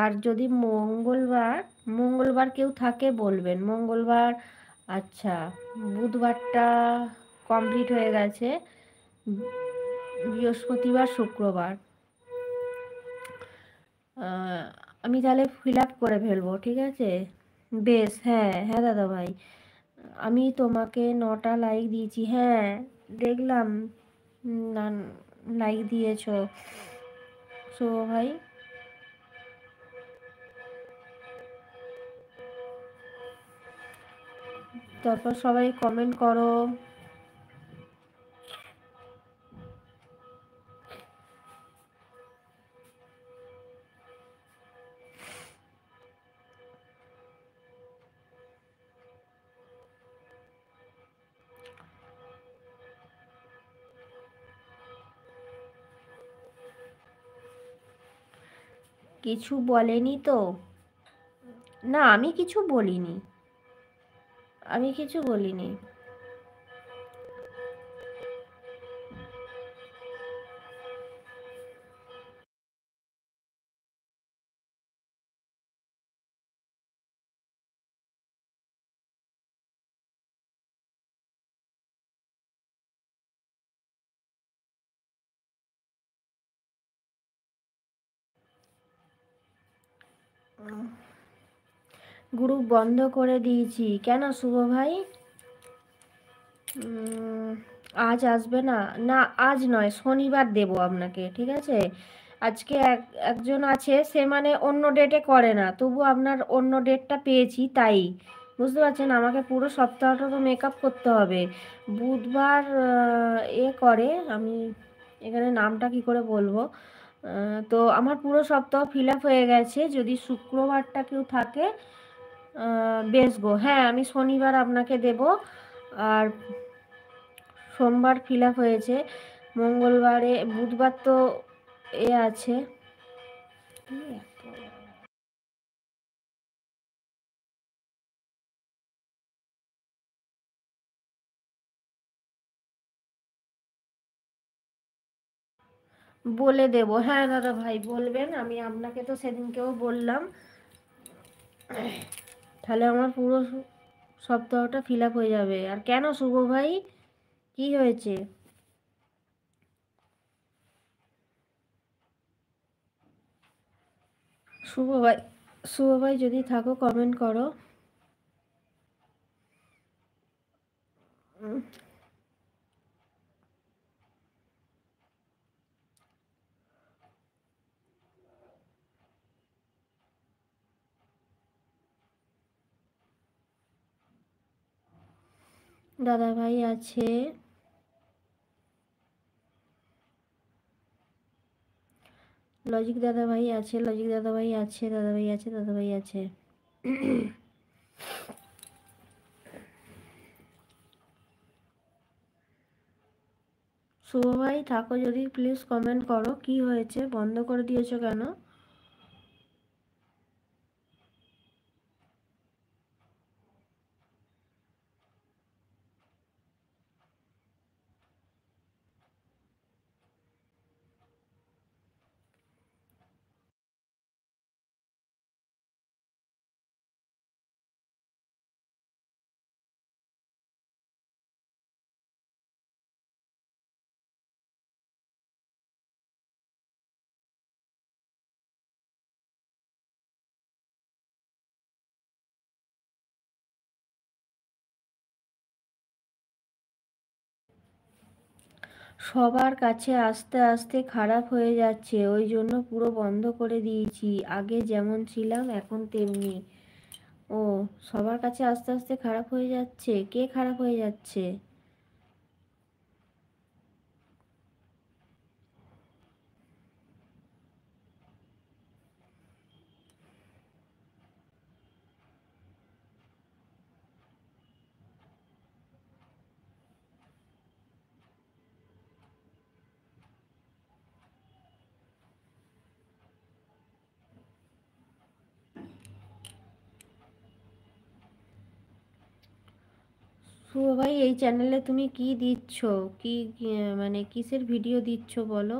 আর যদি মঙ্গলবার কেউ থাকে বলবেন। মঙ্গলবার, আচ্ছা, বুধবারটা কমপ্লিট হয়ে গেছে। বৃহস্পতিবার, শুক্রবার আমি তাহলে ফিল আপ করে ফেলবো, ঠিক আছে? বেশ, হ্যাঁ হ্যাঁ দাদা ভাই, আমি তোমাকে 9টা লাইক দিয়েছি, হ্যাঁ দেখলাম। না, লাইক দিয়েছো শুভ ভাই। তারপর সবাই কমেন্ট করো। কিছু বলেনি তো? না, আমি কিছু বলিনি, আমি কিছু বলিনি। গ্রুপ বন্ধ করে দিয়েছি। কেন শুভ ভাই? আজ আসবে না? না, আজ নয়, শনিবার দেবো আপনাকে, ঠিক আছে? আজকে একজন আছে, সে মানে অন্য ডেটে করে না, তবু আপনার অন্য ডেটটা পেয়েছি, তাই বুঝতে পারছেন। আমাকে পুরো সপ্তাহটা তো মেকআপ করতে হবে। বুধবার করে, আমি এখানে নামটা কি করে বলবো? তো আমার পুরো সপ্তাহ ফিল আপ হয়ে গেছে। যদি শুক্রবারটা কেউ থাকে, বেশ গো, হ্যাঁ আমি শনিবার আপনাকে দেব। আর সোমবার ফিল আপ হয়েছে। মঙ্গলবারে, বুধবার তো আছে। বলে দেব, হ্যাঁ দাদা ভাই বলবেন, আমি আপনাকে তো সেদিনকেও বললাম। তাহলে আমার পুরো সপ্তাহটা ফিল আপ হয়ে যাবে। আর কেন শুভ ভাই, কি হয়েছে? শুভ ভাই, শুভ ভাই যদি থাকো কমেন্ট করো। দাদা ভাই আছে, লজিক দাদা ভাই আছে, লজিক দাদা ভাই আছে, দাদা ভাই আছে, দাদা ভাই আছে। শুভ ভাই থাকো যদি প্লিজ কমেন্ট করো, কি হয়েছে, বন্ধ করে দিয়েছো কেন? সবার কাছে আস্তে আস্তে খারাপ হয়ে যাচ্ছে, ওই জন্য পুরো বন্ধ করে দিয়েছি। আগে যেমন ছিলাম এখন তেমনি। ও, সবার কাছে আস্তে আস্তে খারাপ হয়ে যাচ্ছে, কে খারাপ হয়ে যাচ্ছে? শুভ ভাই, এই চ্যানেলে তুমি কি দিচ্ছ? মানে কিসের ভিডিও দিচ্ছ বলো?